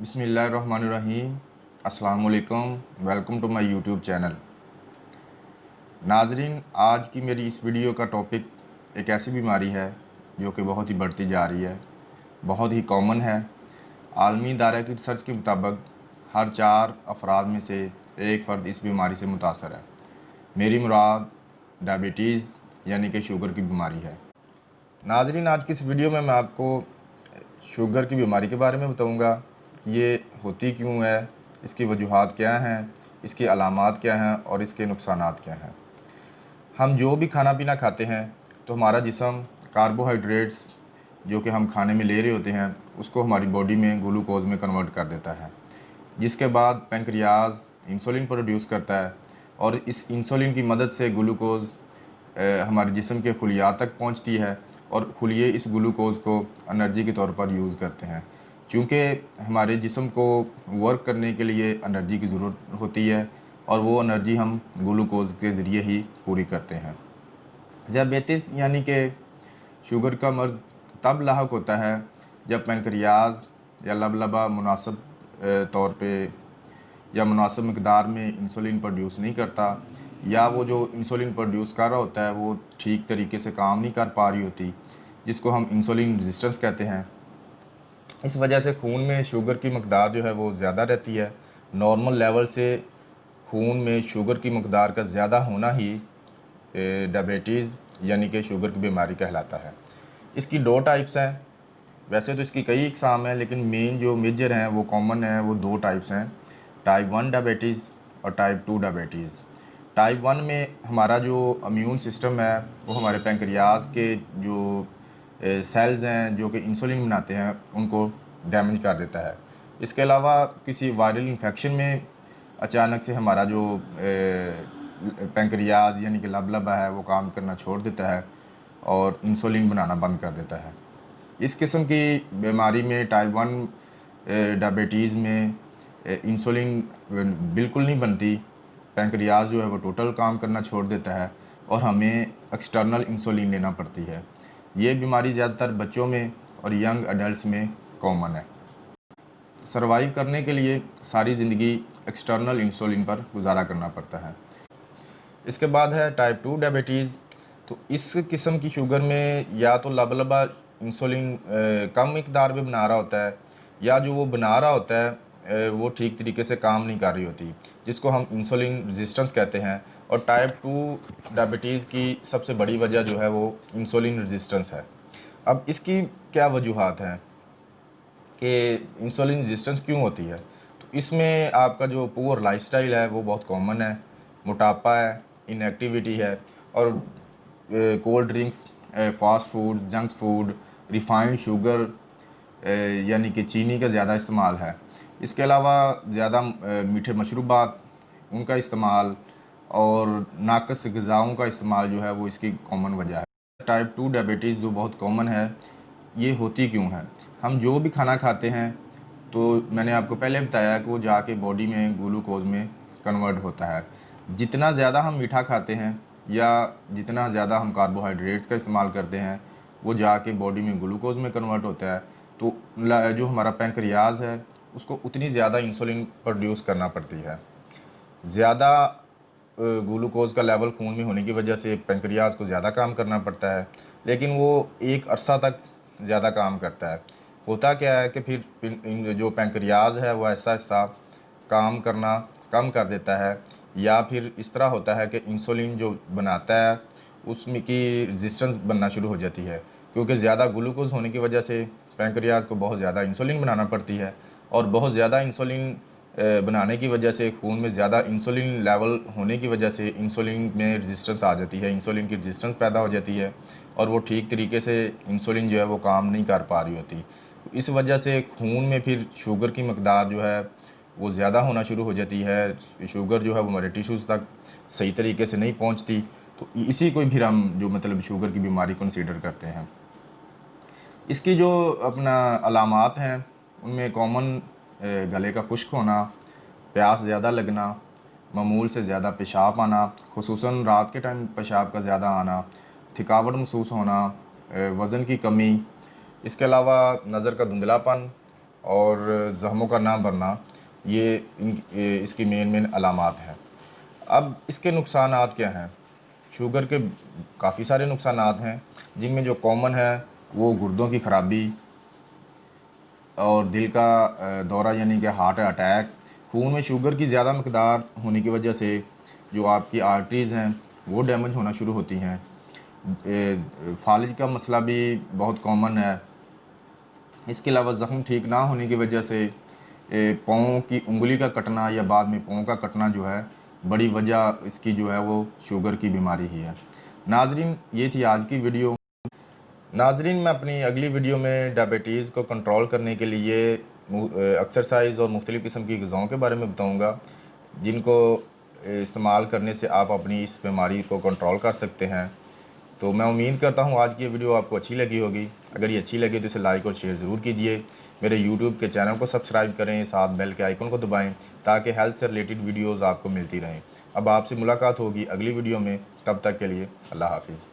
बिस्मिल्लाहिर्रहमानिर्रहीम। अस्सलाम वालेकुम। Welcome to my YouTube channel. नाजरीन, आज की मेरी इस वीडियो का टॉपिक एक ऐसी बीमारी है जो कि बहुत ही बढ़ती जा रही है, बहुत ही कॉमन है। आलमी दायरा की रिसर्च के मुताबिक हर 4 अफराद में से एक फ़र्द इस बीमारी से मुतासर है। मेरी मुराद डायबिटीज़ यानी कि शुगर की बीमारी है। नाजरीन, आज की इस वीडियो में मैं आपको शुगर की बीमारी के बारे में बताऊंगा। ये होती क्यों है, इसकी वजूहात क्या हैं, इसकी अलामात क्या हैं और इसके नुकसानात क्या हैं। हम जो भी खाना पीना खाते हैं तो हमारा जिस्म कार्बोहाइड्रेट्स जो कि हम खाने में ले रहे होते हैं उसको हमारी बॉडी में ग्लूकोज में कन्वर्ट कर देता है, जिसके बाद पेंक्रियाज इंसुलिन प्रोड्यूस करता है और इस इंसुलिन की मदद से ग्लूकोज हमारे जिस्म के खुलियात तक पहुंचती है और खुलिये इस ग्लूकोज को एनर्जी के तौर पर यूज़ करते हैं। चूँकि हमारे जिस्म को वर्क करने के लिए एनर्जी की ज़रूरत होती है और वो एनर्जी हम ग्लूकोज के ज़रिए ही पूरी करते हैं। ज़ियाबेतिस यानी कि शुगर का मर्ज़ तब लाहक होता है जब पेंक्रियाज या लबलबा मुनासिब तौर पे या मुनासिब मकदार में इंसुलिन प्रोड्यूस नहीं करता, या वो जो इंसुलिन प्रोड्यूस कर रहा होता है वो ठीक तरीके से काम नहीं कर पा रही होती, जिसको हम इंसुलिन रेजिस्टेंस कहते हैं। इस वजह से खून में शुगर की मकदार जो है वो ज़्यादा रहती है। नॉर्मल लेवल से खून में शुगर की मकदार का ज़्यादा होना ही डायबिटीज़ यानी कि शुगर की बीमारी कहलाता है। इसकी 2 टाइप्स हैं। वैसे तो इसकी कई इकसाम हैं, लेकिन मेन जो मेजर हैं वो कॉमन हैं, वो 2 टाइप्स हैं, टाइप 1 डायबिटीज़ और टाइप 2 डायबिटीज़। टाइप 1 में हमारा जो इम्यून सिस्टम है वो हमारे पेंक्रियाज के जो सेल्स हैं जो कि इंसुलिन बनाते हैं उनको डैमेज कर देता है। इसके अलावा किसी वायरल इन्फेक्शन में अचानक से हमारा जो पेंक्रियाज यानी कि लबलबा है वो काम करना छोड़ देता है और इंसुलिन बनाना बंद कर देता है। इस किस्म की बीमारी में टाइप 1 डायबिटीज़ में इंसुलिन बिल्कुल नहीं बनती। पेंक्रियाज जो है वो टोटल काम करना छोड़ देता है और हमें एक्सटर्नल इंसुलिन लेना पड़ती है। ये बीमारी ज़्यादातर बच्चों में और यंग एडल्ट्स में कॉमन है। सर्वाइव करने के लिए सारी ज़िंदगी एक्सटर्नल इंसुलिन पर गुजारा करना पड़ता है। इसके बाद है टाइप 2 डायबिटीज़। तो इस किस्म की शुगर में या तो लबलबा इंसुलिन कम मिकदार में बना रहा होता है, या जो वो बना रहा होता है वो ठीक तरीके से काम नहीं कर रही होती, जिसको हम इंसुलिन रेजिस्टेंस कहते हैं। और टाइप 2 डायबिटीज़ की सबसे बड़ी वजह जो है वो इंसुलिन रेजिस्टेंस है। अब इसकी क्या वजूहात हैं कि इंसुलिन रेजिस्टेंस क्यों होती है? तो इसमें आपका जो पुअर लाइफस्टाइल है वो बहुत कॉमन है। मोटापा है, इनएक्टिविटी है और cold drinks, fast food, junk food, refined sugar यानी कि चीनी का ज़्यादा इस्तेमाल है। इसके अलावा ज़्यादा मीठे मशरूबात उनका इस्तेमाल और नाक़िस ग़िज़ाओं का इस्तेमाल जो है वो इसकी कॉमन वजह है। टाइप 2 डायबिटीज़ जो बहुत कॉमन है, ये होती क्यों है? हम जो भी खाना खाते हैं तो मैंने आपको पहले बताया कि वो जाके बॉडी में ग्लूकोज में कन्वर्ट होता है। जितना ज़्यादा हम मीठा खाते हैं या जितना ज़्यादा हम कार्बोहाइड्रेट्स का इस्तेमाल करते हैं वो जाके बॉडी में ग्लूकोज में कन्वर्ट होता है। तो जो हमारा पेंक्रियाज है उसको उतनी ज़्यादा इंसुलिन प्रोड्यूस करना पड़ती है। ज़्यादा ग्लूकोज का लेवल खून में होने की वजह से पेंक्रियाज को ज़्यादा काम करना पड़ता है, लेकिन वो एक अरसा तक ज़्यादा काम करता है। होता क्या है कि फिर जो पेंक्रियाज है वो ऐसा ऐसा काम करना कम कर देता है, या फिर इस तरह होता है कि इंसुलिन जो बनाता है उसमें की रेजिस्टेंस बनना शुरू हो जाती है, क्योंकि ज़्यादा ग्लूकोज होने की वजह से पेंक्रियाज को बहुत ज़्यादा इंसुलिन बनाना पड़ती है और बहुत ज़्यादा इंसुलिन बनाने की वजह से खून में ज़्यादा इंसुलिन लेवल होने की वजह से इंसुलिन में रेजिस्टेंस आ जाती है, इंसुलिन की रेजिस्टेंस पैदा हो जाती है और वो ठीक तरीके से इंसुलिन जो है वो काम नहीं कर पा रही होती। इस वजह से खून में फिर शुगर की मकदार जो है वो ज़्यादा होना शुरू हो जाती है। शुगर जो है वो हमारे टिश्यूज़ तक सही तरीके से नहीं पहुंचती। तो इसी को फिर हम जो मतलब शुगर की बीमारी कंसीडर करते हैं। इसकी जो अपना अलामात हैं उनमें कॉमन गले का खुश्क होना, प्यास ज़्यादा लगना, मामूल से ज़्यादा पेशाब आना, खुसूसन रात के टाइम पेशाब का ज़्यादा आना, थकावट महसूस होना, वज़न की कमी, इसके अलावा नज़र का धुंधलापन, और ज़ख्मों का ना भरना, ये इसकी मेन अलामात हैं। अब इसके नुकसानात क्या हैं? शुगर के काफ़ी सारे नुकसानात हैं, जिनमें जो कॉमन है वो गुर्दों की ख़राबी और दिल का दौरा यानी कि हार्ट अटैक। खून में शुगर की ज़्यादा मकदार होने की वजह से जो आपकी आर्टरीज़ हैं वो डैमेज होना शुरू होती हैं। फालिज का मसला भी बहुत कॉमन है। इसके अलावा ज़ख्म ठीक ना होने की वजह से पाँव की उंगली का कटना या बाद में पाँव का कटना जो है, बड़ी वजह इसकी जो है वो शुगर की बीमारी ही है। नाज़रीन, ये थी आज की वीडियो। नाज़रीन, मैं अपनी अगली वीडियो में डायबिटीज़ को कंट्रोल करने के लिए एक्सरसाइज और मुख्तलिफ़ किस्म की ग़िज़ाओं के बारे में बताऊँगा, जिनको इस्तेमाल करने से आप अपनी इस बीमारी को कंट्रोल कर सकते हैं। तो मैं उम्मीद करता हूँ आज की ये वीडियो आपको अच्छी लगी होगी। अगर ये अच्छी लगी तो इसे लाइक और शेयर ज़रूर कीजिए। मेरे यूट्यूब के चैनल को सब्सक्राइब करें, साथ बेल के आइकन को दबाएं ताकि हेल्थ से रिलेटेड वीडियोज़ आपको मिलती रहें। अब आपसे मुलाकात होगी अगली वीडियो में, तब तक के लिए अल्लाह हाफिज़।